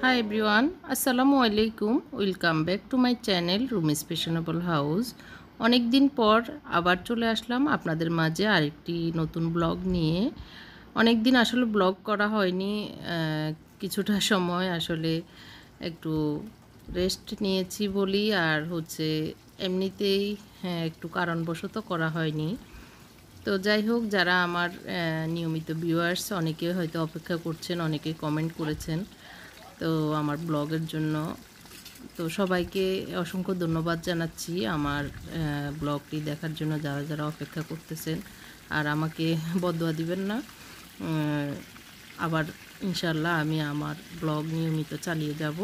Hi everyone, Assalamu alaikum. Welcome back to my channel Rumi's Fashionable House. অনেক দিন পর আবার চলে আসলাম আপনাদের মাঝে আরেকটি নতুন ব্লগ নিয়ে। অনেক দিন আসলে ব্লগ করা হয়নি, কিছুটা সময় আসলে একটু রেস্ট নিয়েছি বলি, আর এমনিতেই একটু কারণবশত করা হয়নি। তো যাই হোক, যারা আমার নিয়মিত ভিউয়ার্স অনেকে হয়তো অপেক্ষা করছেন, অনেকে কমেন্ট করেছেন তো আমার ব্লগের জন্য। তো সবাইকে অসংখ্য ধন্যবাদ জানাচ্ছি আমার ব্লগটি দেখার জন্য, যারা যারা অপেক্ষা করতেছেন। আর আমাকে বদদোয়া দিবেন না, আবার ইনশাল্লাহ আমি আমার ব্লগ নিয়মিত চালিয়ে যাব।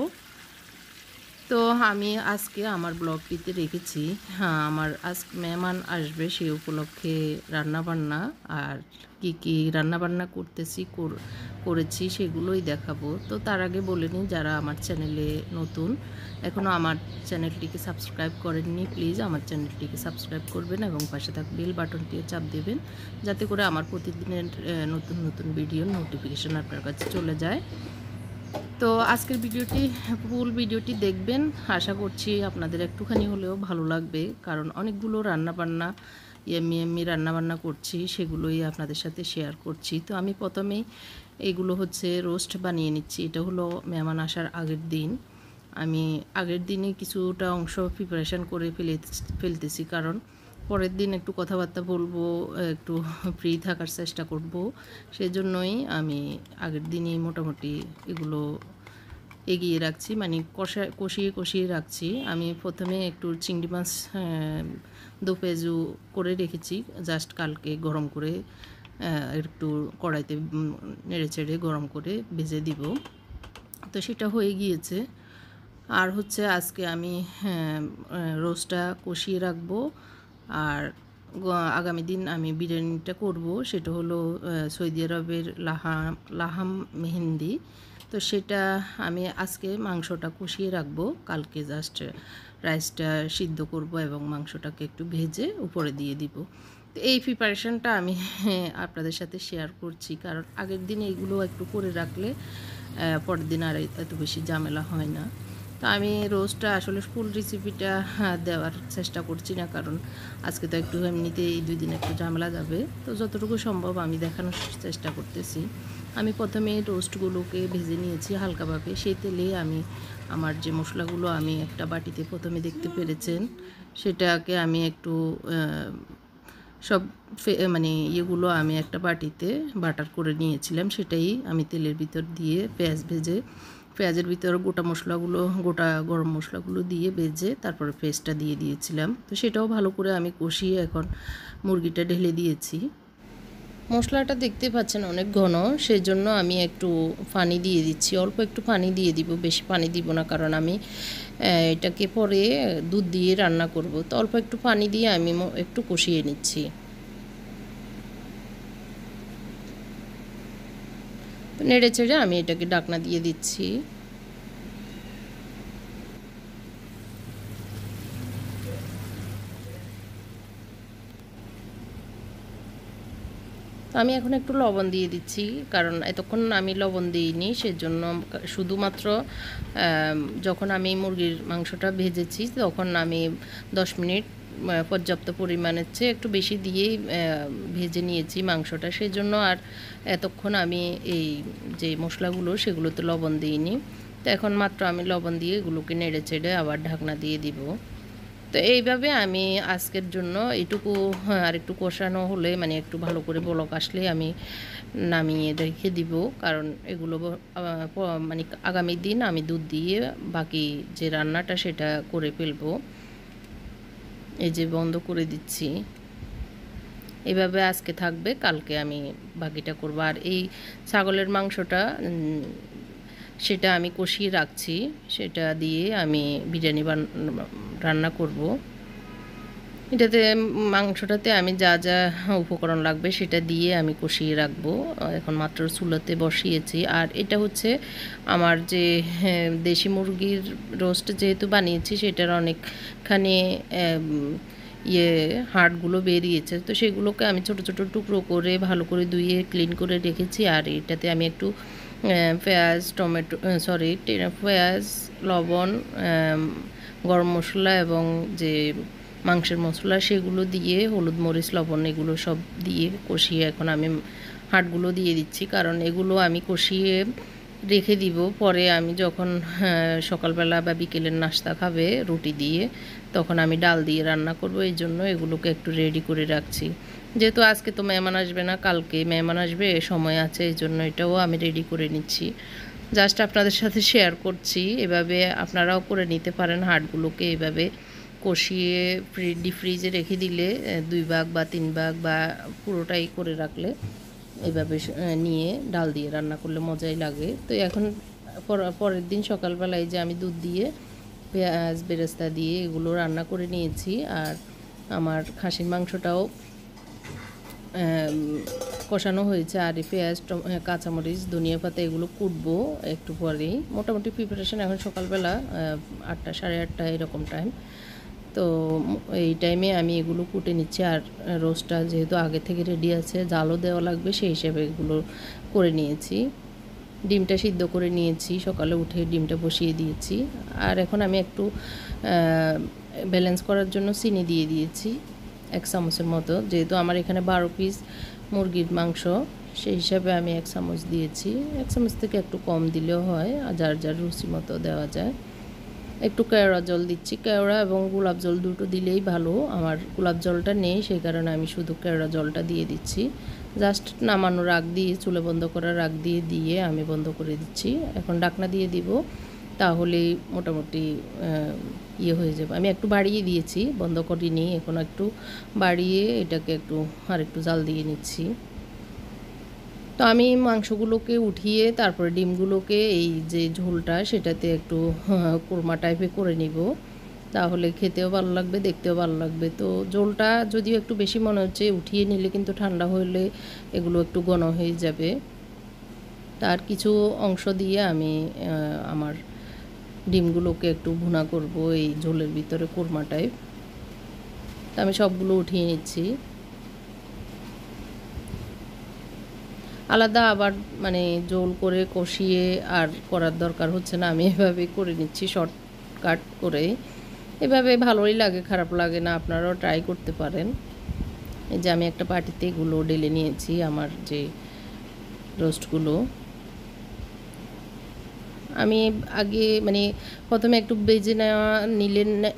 তো আমি আজকে আমার ব্লগটিতে রেখেছি, হ্যাঁ, আমার মেহমান আসবে সেই উপলক্ষে রান্নাবান্না, আর কি কি রান্নাবান্না করেছি সেগুলোই দেখাবো। তো তার আগে বলে নিই, যারা আমার চ্যানেলে নতুন, এখনও আমার চ্যানেলটিকে সাবস্ক্রাইব করেননি, প্লিজ আমার চ্যানেলটিকে সাবস্ক্রাইব করবেন এবং পাশে থাকা বেল বাটনটিও চাপ দেবেন, যাতে করে আমার প্রতিদিনের নতুন নতুন ভিডিওর নোটিফিকেশন আপনার কাছে চলে যায়। তো আজকের ফুল ভিডিওটি দেখবেন, আশা করছি আপনাদের একটুখানি হলেও ভালো লাগবে, কারণ অনেকগুলো রান্নাবান্না এমনি রান্নাবান্না করছি, সেগুলোই আপনাদের সাথে শেয়ার করছি। তো আমি প্রথমেই এইগুলো রোস্ট বানিয়ে নিচ্ছি। এটা হলো মেহমান আসার আগের দিন। আমি আগের দিনে কিছুটা অংশ প্রিপারেশান করে ফেলতেছি, কারণ পরের দিন একটু কথাবার্তা বলবো, একটু ফ্রি থাকার চেষ্টা করব। সেজন্যই আমি আগের দিনই মোটামুটি এগুলো এগিয়ে রাখছি, মানে কষিয়ে রাখছি। আমি প্রথমে একটু চিংড়ি মাছ দু পেঁয়াজু করে রেখেছি, জাস্ট কালকে গরম করে একটু কড়াইতে নেড়ে গরম করে ভেজে দিব। তো সেটা হয়ে গিয়েছে। আর আজকে আমি রোস্টটা কষিয়ে রাখবো। আর আগামী দিন আমি বিরিয়ানিটা করব, সেটা হলো সৌদি আরবের লাহাম মেহেন্দি। তো সেটা আমি আজকে মাংসটা কষিয়ে রাখবো, কালকে জাস্ট রাইসটা সিদ্ধ করব এবং মাংসটাকে একটু ভেজে উপরে দিয়ে দিব। তো এই প্রিপারেশনটা আমি আপনাদের সাথে শেয়ার করছি, কারণ আগের দিন এইগুলো একটু করে রাখলে পরের দিন আর এত বেশি ঝামেলা হয় না। তো আমি রোস্টটা আসলে ফুল রেসিপিটা দেওয়ার চেষ্টা করছি না, কারণ আজকে তো একটু এমনিতেই এই 2 দিন একটু ঝামেলা যাবে। তো যতটুকু সম্ভব আমি দেখানোর চেষ্টা করতেছি। আমি প্রথমে রোস্টগুলোকে ভেজে নিয়েছি হালকাভাবে, সেই তেলে আমি আমার যে মশলাগুলো আমি একটা বাটিতে প্রথমে দেখতে পেরেছেন, সেটাকে আমি একটু সব মানে ইয়েগুলো আমি একটা বাটিতে বাটার করে নিয়েছিলাম, সেটাই আমি তেলের ভিতর দিয়ে পেঁয়াজের ভিতর গোটা গরম মশলাগুলো দিয়ে ভেজে তারপরে পেস্টটা দিয়ে দিয়েছিলাম। তো সেটাও ভালো করে আমি কষিয়ে এখন মুরগিটা ঢেলে দিয়েছি। মশলাটা দেখতে পাচ্ছেন অনেক ঘন, সেই জন্য আমি একটু পানি দিয়ে দিচ্ছি, অল্প একটু পানি দিয়ে দিব, বেশি পানি দিব না, কারণ আমি এটাকে পরে দুধ দিয়ে রান্না করব। তো অল্প একটু পানি দিয়ে আমি একটু কষিয়ে নিচ্ছি। নেড়ে চেড়ে আমি এটাকে ঢাকনা দিয়ে দিচ্ছি। তো আমি এখন একটু লবণ দিয়ে দিচ্ছি, কারণ এতক্ষণ আমি লবণ দিইনি, সেজন্য শুধুমাত্র যখন আমি মুরগির মাংসটা ভেজেছি তখন আমি 10 মিনিট পর্যাপ্ত পরিমাণের চেয়ে একটু বেশি দিয়েই ভেজে নিয়েছি মাংসটা, সেজন্য আর এতক্ষণ আমি এই যে মশলাগুলো সেগুলোতে লবণ দিইনি। তো এখন মাত্র আমি লবণ দিয়ে এগুলোকে নেড়ে চেড়ে আবার ঢাকনা দিয়ে দিব। তো এইভাবে আমি আজকের জন্য এইটুকু, আর একটু কষানো হলে মানে একটু ভালো করে বলক আসলে আমি নামিয়ে রেখে দিব, কারণ এগুলো মানে আগামী দিন আমি দুধ দিয়ে বাকি যে রান্নাটা সেটা করে ফেলবো। এই যে বন্ধ করে দিচ্ছি, এভাবে আজকে থাকবে, কালকে আমি বাকিটা করব। আর এই ছাগলের মাংসটা সেটা আমি কষিয়ে রাখছি, সেটা দিয়ে আমি বিরিয়ানি রান্না করব। এটাতে মাংসটাতে আমি যা যা উপকরণ লাগবে সেটা দিয়ে আমি কষিয়ে রাখবো। এখন মাত্র চুলাতে বসিয়েছি। আর এটা আমার যে দেশি মুরগির রোস্ট যেহেতু বানিয়েছি, সেটার অনেকখানি হাড়গুলো বেরিয়েছে, তো সেগুলোকে আমি ছোট ছোট টুকরো করে ভালো করে ধুয়ে ক্লিন করে রেখেছি। আর এটাতে আমি একটু পেঁয়াজ, টমেটো, সরি, পেঁয়াজ, লবণ, গরম মশলা এবং যে মাংসের মশলা সেগুলো দিয়ে, হলুদ, মরিচ, লবণ এগুলো সব দিয়ে কষিয়ে এখন আমি হাড়গুলো দিয়ে দিচ্ছি, কারণ এগুলো আমি কষিয়ে রেখে দিব। পরে আমি যখন সকালবেলা বা বিকেলের নাস্তা খাবে রুটি দিয়ে, তখন আমি ডাল দিয়ে রান্না করব। এই জন্য এগুলোকে একটু রেডি করে রাখছি। যেহেতু আজকে তো মেহমান আসবে না, কালকে মেহমান আসবে, সময় আছে, এই জন্য এটাও আমি রেডি করে নিচ্ছি। জাস্ট আপনাদের সাথে শেয়ার করছি। এভাবে আপনারাও করে নিতে পারেন। হাড়গুলোকে এভাবে কষিয়ে ডিপ ফ্রিজে রেখে দিলে 2 ভাগ বা 3 ভাগ বা পুরোটাই করে রাখলে এভাবে নিয়ে ডাল দিয়ে রান্না করলে মজাই লাগে। তো এখন পরের দিন সকালবেলায় যে আমি দুধ দিয়ে, পেঁয়াজ, বেরেস্তা দিয়ে এগুলো রান্না করে নিয়েছি। আর আমার খাসির মাংসটাও কষানো হয়েছে। আর এই পেঁয়াজ, কাঁচামরিচ, ধনিয়া পাতা এগুলো কুটবো একটু পরেই। মোটামুটি প্রিপারেশন এখন সকালবেলা 8টা, সাড়ে 8টা এরকম টাইম। তো এই টাইমে আমি এগুলো কুটে নিচ্ছি। আর রোস্টটা যেহেতু আগে থেকে রেডি আছে, জালও দেওয়া লাগবে, সেই হিসেবে এগুলো করে নিয়েছি। ডিমটা সিদ্ধ করে নিয়েছি, সকালে উঠে ডিমটা বসিয়ে দিয়েছি। আর এখন আমি একটু ব্যালেন্স করার জন্য চিনি দিয়ে দিয়েছি 1 চামচের মতো। যেহেতু আমার এখানে 12 পিস মুরগির মাংস, সেই হিসাবে আমি 1 চামচ দিয়েছি। 1 চামচ থেকে একটু কম দিলেও হয়, আর যার যার রুচি মতো দেওয়া যায়। একটু কেওড়া জল দিচ্ছি। কেওড়া এবং গোলাপ জল দুটো দিলেই ভালো। আমার গোলাপ জলটা নেই, সেই কারণে আমি শুধু কেওড়া জলটা দিয়ে দিচ্ছি। জাস্ট নামানোর আগ দিয়ে, চুলে বন্ধ করার আগ দিয়ে আমি বন্ধ করে দিচ্ছি। এখন ঢাকনা দিয়ে দিব, তাহলেই মোটামুটি ইয়ে হয়ে যাবে। আমি একটু বাড়িয়ে দিয়েছি, বন্ধ করিনি। এখন একটু বাড়িয়ে এটাকে আর একটু জাল দিয়ে নিচ্ছি। তো আমি মাংসগুলোকে উঠিয়ে তারপরে ডিমগুলোকে এই যে ঝোলটা সেটাতে একটু কোরমা টাইপে করে নিব, তাহলে খেতেও ভালো লাগবে, দেখতেও ভালো লাগবে। তো ঝোলটা যদিও একটু বেশি মনে হচ্ছে, উঠিয়ে নিলে কিন্তু ঠান্ডা হলে এগুলো একটু ঘন হয়ে যাবে। তার কিছু অংশ দিয়ে আমি আমার ডিমগুলোকে একটু ভুনা করব এই ঝোলের ভিতরে, কোরমা টাইপ। তো আমি সবগুলো উঠিয়ে নিচ্ছি। আলাদা আবার মানে জোল করে কষিয়ে আর করার দরকার হচ্ছে না, আমি এভাবে করে নিচ্ছি শর্টকাট করে। এভাবে ভালোই লাগে, খারাপ লাগে না, আপনারাও ট্রাই করতে পারেন। এই যে আমি একটা বাটিতে এগুলো ঢেলে নিয়েছি, আমার যে রোস্টগুলো। আমি আগে মানে প্রথমে একটু ভেজে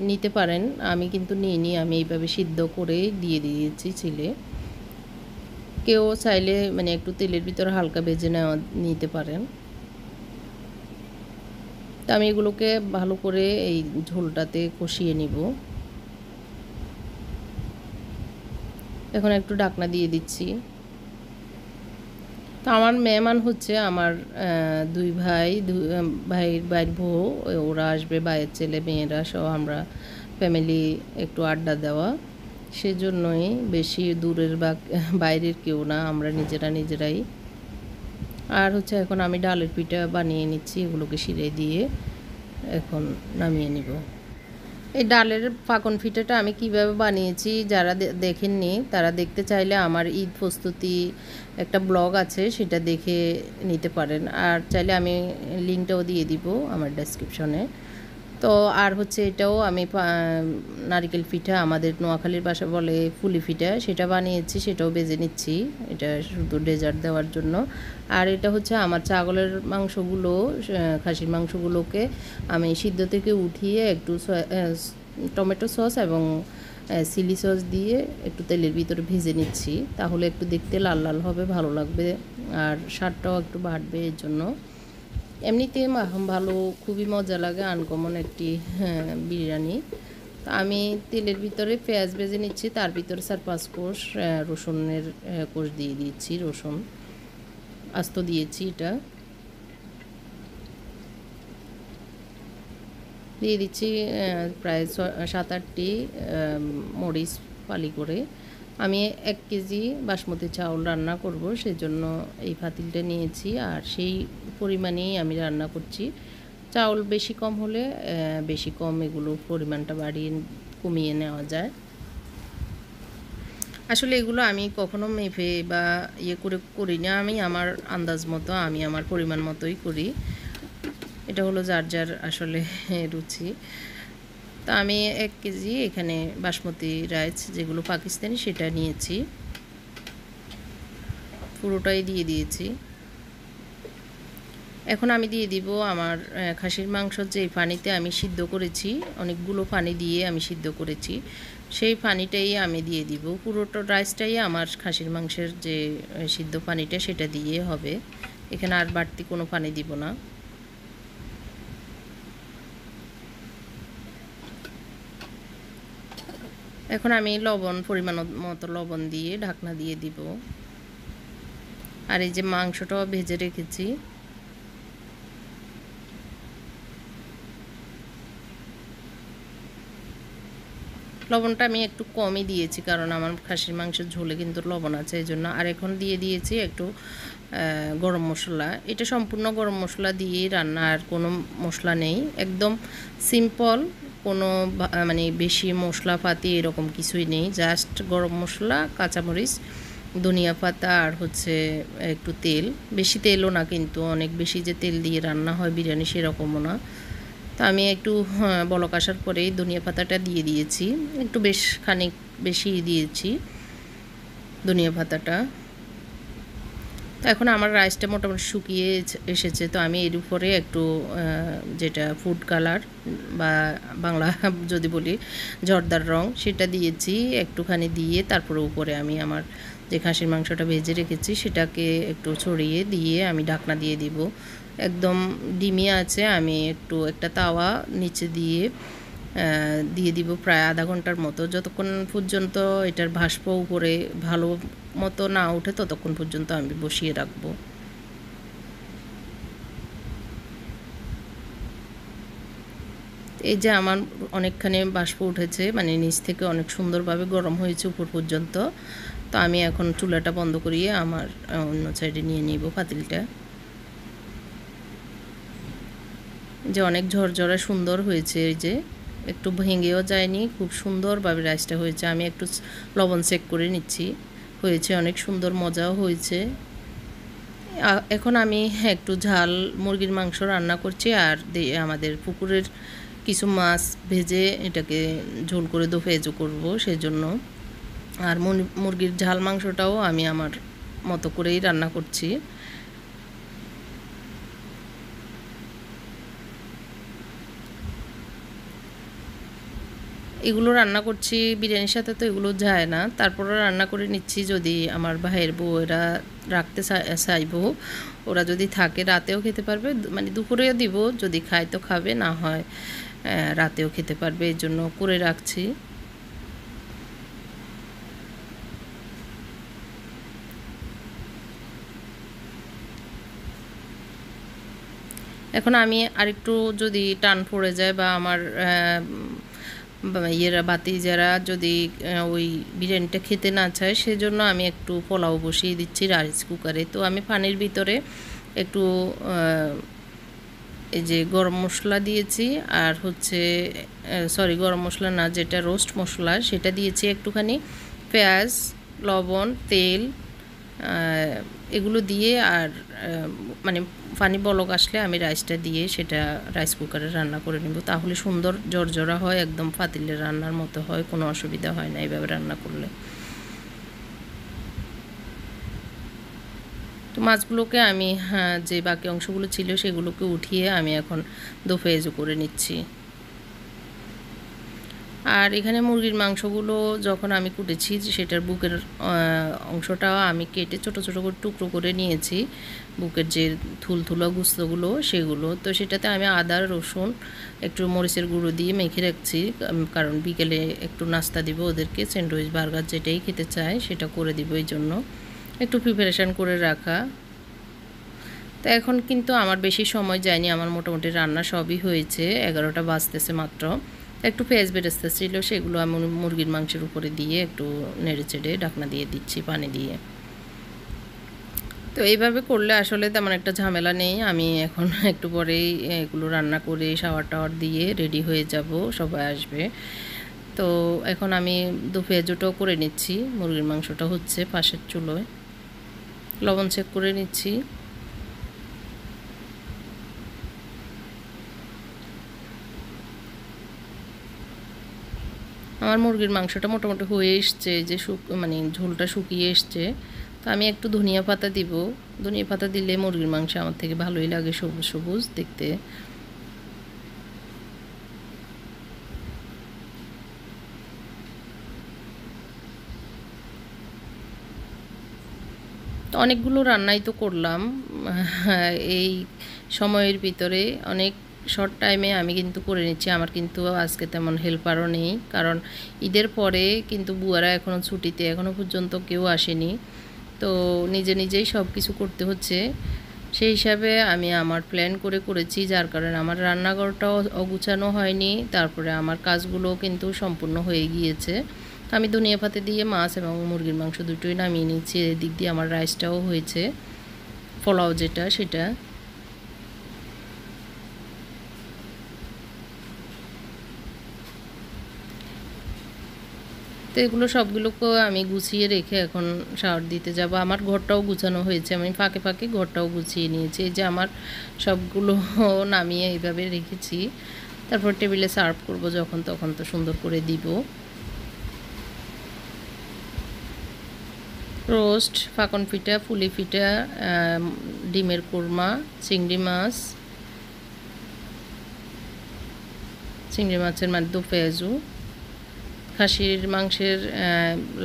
নিতে পারেন, আমি কিন্তু নিইনি। আমি এইভাবে সিদ্ধ করে দিয়ে দিয়েছি ছিলে। কেউ চাইলে মানে একটু তেলের ভিতরে হালকা ভেজে নিতে পারেন। তো আমি এগুলোকে ভালো করে এই ঝোলটাতে কষিয়ে নিব। এখন একটু ঢাকনা দিয়ে দিচ্ছি। তো আমার মেহমান হচ্ছে আমার 2 ভাই, ভাইয়ের বউ, ওরা আসবে, ভাইয়ের ছেলে মেয়েরা সহ আমরা ফ্যামিলি একটু আড্ডা দেওয়া। সেজন্যই বেশি দূরের বা বাইরের কেউ না, আমরা নিজেরাই। আর হচ্ছে এখন আমি ডালের পিঠা বানিয়ে নিচ্ছি, এগুলোকে সিরে দিয়ে এখন নামিয়ে নিব। এই ডালের পাকন পিঠাটা আমি কিভাবে বানিয়েছি, যারা দেখেননি তারা দেখতে চাইলে আমার ঈদ প্রস্তুতি একটা ব্লগ আছে, সেটা দেখে নিতে পারেন। আর চাইলে আমি লিঙ্কটাও দিয়ে দিব আমার ডেসক্রিপশনে। তো আর হচ্ছে এটাও আমি নারিকেল পিঠা, আমাদের নোয়াখালীর ভাষা বলে ফুলি পিঠা, সেটা বানিয়েছি, সেটাও বেজে নিচ্ছি, এটা শুধু ডেজার্ট দেওয়ার জন্য। আর এটা হচ্ছে আমার ছাগলের মাংসগুলো, খাসির মাংসগুলোকে আমি সিদ্ধ থেকে উঠিয়ে একটু টমেটো সস এবং চিলি সস দিয়ে একটু তেলের ভিতরে ভেজে নিচ্ছি, তাহলে একটু দেখতে লাল লাল হবে, ভালো লাগবে, আর স্বাদটাও একটু বাড়বে। এর জন্য এমনিতে ভালো, খুবই মজা লাগে, আনকমন একটি বিরিয়ানি। তো আমি তেলের ভিতরে পেঁয়াজ ভেজে নিচ্ছি, তার ভিতরে 4-5 কোষ রসুনের কোষ দিয়ে দিচ্ছি, রসুন আস্ত দিয়েছি, এটা দিয়ে দিচ্ছি প্রায় 7-8টি মরিচ ফালি করে। আমি 1 কেজি বাসমতি চাউল রান্না করব, সেজন্য এই পাতিলটা নিয়েছি, আর সেই পরিমাণেই আমি রান্না করছি। চাউল বেশি কম হলে বেশি কম এগুলো পরিমাণটা কমিয়ে নেওয়া যায়। আসলে এগুলো আমি কখনো মেপে বা ইয়ে করে করি না, আমি আমার আন্দাজ মতো, আমি আমার পরিমাণ মতোই করি। এটা হলো যার যার আসলে রুচি। তো আমি 1 কেজি এখানে বাসমতি রাইস যেগুলো পাকিস্তানি সেটা নিয়েছি, পুরোটাই দিয়ে দিয়েছি। এখন আমি দিয়ে দিব আমার খাসির মাংস যে পানিতে আমি সিদ্ধ করেছি, অনেকগুলো পানি দিয়ে আমি সিদ্ধ করেছি, সেই পানিটাই আমি দিয়ে দিব। পুরোটা রাইসটাই আমার খাসির মাংসের যে সিদ্ধ পানিটা সেটা দিয়ে হবে, এখানে আর বাড়তি কোনো পানি দিব না। এখন আমি লবণ পরিমাণ মতো লবণ দিয়ে ঢাকনা দিয়ে দিব। আর এই যে মাংসটাও ভেজে রেখেছি, লবণটা আমি একটু কমই দিয়েছি কারণ আমার খাসির মাংসের ঝোলে কিন্তু লবণ আছে এই জন্য। আর এখন দিয়ে দিয়েছি একটু গরম মশলা। এটা সম্পূর্ণ গরম মশলা দিয়ে রান্না, আর কোনো মশলা নেই, একদম সিম্পল, কোনো মানে বেশি মশলাপাতি এরকম কিছুই নেই, জাস্ট গরম মশলা, কাঁচামরিচ, ধনিয়া পাতা আর হচ্ছে একটু তেল। বেশি তেলও না কিন্তু, অনেক বেশি যে তেল দিয়ে রান্না হয় বিরিয়ানি সেরকমও না। তো আমি একটু বলক আসার পরেই ধনিয়া পাতাটা দিয়ে দিয়েছি, একটু বেশ খানিক বেশি দিয়েছি ধনিয়া পাতাটা। তো এখন আমার রাইসটা মোটামুটি শুকিয়ে এসেছে, তো আমি এর উপরে একটু যেটা ফুড কালার বা বাংলা যদি বলি জর্দার রং সেটা দিয়েছি একটুখানি, দিয়ে তারপরে উপরে আমি আমার যে খাসির মাংসটা ভেজে রেখেছি সেটাকে একটু ছড়িয়ে দিয়ে আমি ঢাকনা দিয়ে দিব। একদম ডিমি আছে, আমি একটু একটা তাওয়া নিচে দিয়ে দিয়ে দিব প্রায় আধা ঘন্টার মতো, যতক্ষণ পর্যন্ত এটার ভাস্প উপরে ভালো মতো না ওঠে ততক্ষণ পর্যন্ত আমি বসিয়ে রাখবো। এই যে আমার অনেকখানি বাষ্প উঠেছে, মানে নিচ থেকে অনেক সুন্দরভাবে গরম হয়েছে উপর পর্যন্ত। তো আমি এখন চুলাটা বন্ধ করিয়ে আমার অন্য সাইডে নিয়ে নিব পাতিলটা। যে অনেক ঝরঝরা সুন্দর হয়েছে, এই যে একটু ভেঙেও যায়নি, খুব সুন্দরভাবে রাইসটা হয়েছে। আমি একটু লবণ চেক করে নিচ্ছি, হয়েছে অনেক সুন্দর, মজাও হয়েছে। এখন আমি একটু ঝাল মুরগির মাংস রান্না করছি, আর আমাদের পুকুরের কিছু মাছ ভেজে এটাকে ঝোল করে দো ভেজও করবো সেজন্য। আর মুরগির ঝাল মাংসটাও আমি আমার মতো করেই রান্না করছি। এগুলো রান্না করছি বিরিয়ানির সাথে, তো এগুলো যায় না, তারপরে রান্না করে নিচ্ছি। যদি আমার ভাইয়ের বউ এরা রাখতে চাইবো, ওরা যদি থাকে রাতেও খেতে পারবে, মানে দুপুরেও দিব, যদি খায় তো খাবে, না হয় রাতেও খেতে পারবে, এই জন্য করে রাখছি। এখন আমি আরেকটু যদি টান পড়ে যায় বা আমার ইয়েরা বাতি যারা যদি ওই বিরিয়ানিটা খেতে না চায়, সেজন্য আমি একটু পোলাও বসিয়ে দিচ্ছি রাইস কুকারে। তো আমি পানির ভিতরে একটু এই যে গরম মশলা দিয়েছি, আর হচ্ছে সরি গরম মশলা না, যেটা রোস্ট মশলা সেটা দিয়েছি একটুখানি, পেঁয়াজ, লবণ, তেল, এগুলো দিয়ে, আর মানে পানি বলক আসলে আমি রাইসটা দিয়ে সেটা রাইস কুকারে রান্না করে নেব, তাহলে সুন্দর জর্জরা হয়, একদম পাতিলের রান্নার মতো হয়, কোনো অসুবিধা হয় না এইভাবে রান্না করলে। তো মাছগুলোকে আমি যে বাকি অংশগুলো ছিল সেগুলোকে উঠিয়ে আমি এখন দো পেঁয়াজও করে নিচ্ছি। আর এখানে মুরগির মাংসগুলো যখন আমি কুটেছি সেটার বুকের অংশটাও আমি কেটে ছোটো ছোটো করে টুকরো করে নিয়েছি, বুকের যে থুলথুলা গুস্তগুলো সেগুলো। তো সেটাতে আমি আদা, রসুন, একটু মরিচের গুঁড়ো দিয়ে মেখে রাখছি, কারণ বিকেলে একটু নাস্তা দিব ওদেরকে, স্যান্ডউইচ, বার্গার যেটাই খেতে চায় সেটা করে দিব, এই জন্য একটু প্রিপারেশান করে রাখা। তো এখন কিন্তু আমার বেশি সময় যায়নি, আমার মোটামুটি রান্না সবই হয়েছে, 11টা বাজতেছে মাত্র। একটু পেঁয়াজ বেরেস্তা ছিল, সেগুলো আমি মুরগির মাংসের উপরে দিয়ে একটু নেড়ে চেড়ে ঢাকনা দিয়ে দিচ্ছি পানি দিয়ে। তো এইভাবে করলে আসলে তেমন একটা ঝামেলা নেই। আমি এখন একটু পরেই এগুলো রান্না করে শাওয়ার টাওয়ার দিয়ে রেডি হয়ে যাব, সবাই আসবে। তো এখন আমি দু পেঁয়াজটাও করে নিচ্ছি। মুরগির মাংসটা হচ্ছে পাশের চুলোয়, লবণ চেক করে নিচ্ছি। আমার মুরগির মাংসটা মোটামুটি হয়ে এসছে, যে মানে ঝোলটা শুকিয়ে এসছে। তো আমি একটু ধনিয়া পাতা দিব। ধনিয়া পাতা দিলে মুরগির মাংস আমার থেকে ভালোই লাগে, সবুজ সবুজ দেখতে। তো অনেকগুলো রান্নাই তো করলাম এই সময়ের ভিতরে, অনেক শর্ট টাইমে আমি কিন্তু করে নিচ্ছি। আমার কিন্তু আজকে তেমন হেল্পারও নেই, কারণ ঈদের পরে কিন্তু বুয়ারা এখনও ছুটিতে, এখনও পর্যন্ত কেউ আসেনি। তো নিজে নিজেই সব কিছু করতে হচ্ছে। সেই হিসাবে আমি আমার প্ল্যান করে করেছি, যার কারণে আমার রান্নাঘরটাও অগুছানো হয়নি, তারপরে আমার কাজগুলোও কিন্তু সম্পূর্ণ হয়ে গিয়েছে। আমি ধনিয়া পাতা দিয়ে মাছ এবং মুরগির মাংস দুটোই নামিয়ে নিচ্ছি। এদিক দিয়ে আমার রাইসটাও হয়েছে, পোলাও যেটা সেটা। তো এগুলো সবগুলোকে আমি গুছিয়ে রেখে এখন শাওয়ার দিতে যাব। আমার ঘরটাও গুছানো হয়েছে, আমি ফাঁকে ফাঁকে ঘরটাও গুছিয়ে নিয়েছি। এই যে আমার সবগুলো নামিয়ে এইভাবে রেখেছি, তারপর টেবিলে সার্ভ করব যখন তখন, তো সুন্দর করে দিব। রোস্ট, ফাঁকন পিঠা, পুলি পিঠা, ডিমের কোরমা, চিংড়ি মাছ, চিংড়ি মাছের দু পেঁয়াজু, খাসির মাংসের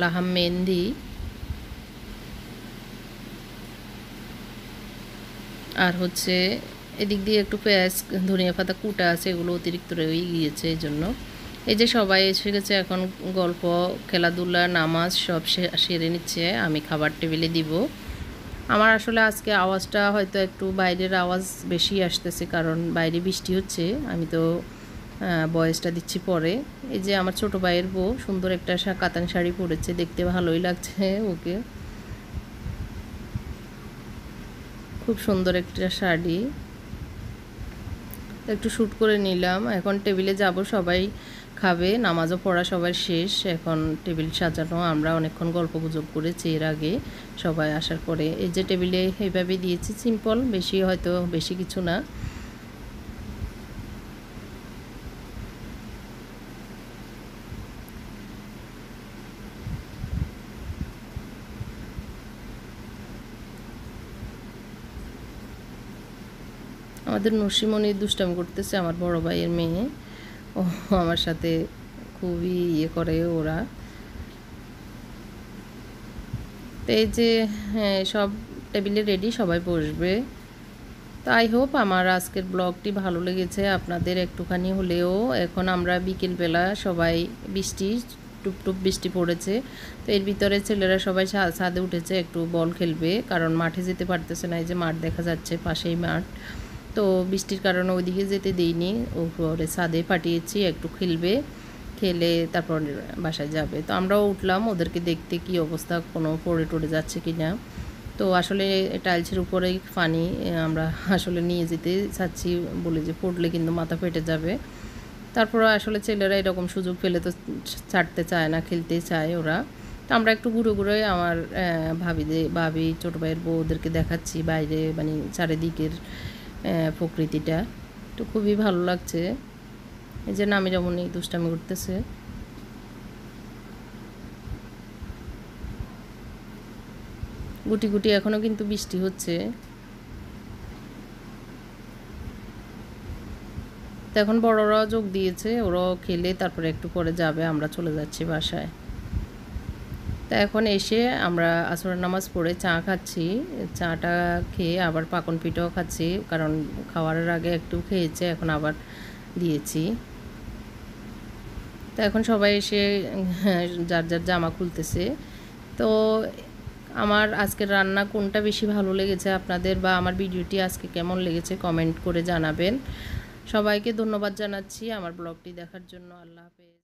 লাহাম মেহেন্দি, আর হচ্ছে এদিক দিয়ে একটু পেঁয়াজ ধনিয়া পাতা কুটা আছে, এগুলো অতিরিক্ত রয়ে গিয়েছে এই জন্য। এই যে সবাই এসে গেছে, এখন গল্প, খেলাধুলা, নামাজ সব সেরে নিচ্ছে, আমি খাবার টেবিলে দিব। আমার আসলে আজকে আওয়াজটা হয়তো একটু বাইরের আওয়াজ বেশি আসতেছে, কারণ বাইরে বৃষ্টি হচ্ছে। আমি তো বয়েসটা দিচ্ছি পরে। এই যে আমার ছোটো ভাইয়ের বউ সুন্দর একটা কাতান শাড়ি পরেছে, দেখতে ভালোই লাগছে ওকে, খুব সুন্দর একটা শাড়ি। একটু শ্যুট করে নিলাম। এখন টেবিলে যাব, সবাই খাবে, নামাজও পড়া সবার শেষ, এখন টেবিল সাজানো। আমরা অনেকক্ষণ গল্প গুজব করেছি এর আগে সবাই আসার পরে। এই যে টেবিলে এইভাবে দিয়েছি, সিম্পল, বেশি হয়তো বেশি কিছু না। আমাদের নসিমণি দুষ্টামি করতেছে, আমার বড় ভাইয়ের মেয়ে, ও আমার সাথে খুবই ইয়ে করে ওরা। তো এই যে হ্যাঁ, সব টেবিলে রেডি, সবাই বসবে। তো আই হোপ আমার আজকের ব্লগটি ভালো লেগেছে আপনাদের একটুখানি হলেও। এখন আমরা বিকেলবেলা সবাই, বৃষ্টি, টুপটুপ বৃষ্টি পড়েছে, তো এর ভিতরে ছেলেরা সবাই ছাদে উঠেছে একটু বল খেলবে, কারণ মাঠে যেতে পারতেছে না। এই যে মাঠ দেখা যাচ্ছে, পাশেই মাঠ। তো বৃষ্টির কারণে ওইদিকে যেতে দিইনি, ওপরে ছাদে পাঠিয়েছি, একটু খেলবে, খেলে তারপর বাসায় যাবে। তো আমরাও উঠলাম ওদেরকে দেখতে, কি অবস্থা, কোনো পড়ে টড়ে যাচ্ছে কি না। তো আসলে টাইলসের উপরেই পানি, আমরা আসলে নিয়ে যেতে চাচ্ছি বলে, যে পড়লে কিন্তু মাথা ফেটে যাবে। তারপরে আসলে ছেলেরা এরকম সুযোগ পেলে তো ছাড়তে চায় না, খেলতে চায় ওরা। তো আমরা একটু ঘুরে ঘুরে আমার ভাবি, ছোটো ভাইয়ের বউ, ওদেরকে দেখাচ্ছি বাইরে, মানে চারিদিকের প্রকৃতিটা। তো খুবই ভালো লাগছে। এই যে নামি যেমনই দুষ্টামি করতেছে। গুটি গুটি এখনও কিন্তু বৃষ্টি হচ্ছে। তো এখন বড়রাও যোগ দিয়েছে, ওরাও খেলে তারপরে একটু পরে যাবে, আমরা চলে যাচ্ছি বাসায়। তা এখন এসে আমরা আসরের নামাজ পড়ে চা খাচ্ছি। চাটা খেয়ে আবার পাকন পিঠাও খাচ্ছি, কারণ খাওয়ার আগে একটু খেয়েছে, এখন আবার দিয়েছি। তো এখন সবাই এসে যার যার জামা খুলতেছে। তো আমার আজকের রান্না কোনটা বেশি ভালো লেগেছে আপনাদের, বা আমার ভিডিওটি আজকে কেমন লেগেছে কমেন্ট করে জানাবেন। সবাইকে ধন্যবাদ জানাচ্ছি আমার ব্লগটি দেখার জন্য। আল্লাহ হাফেজ।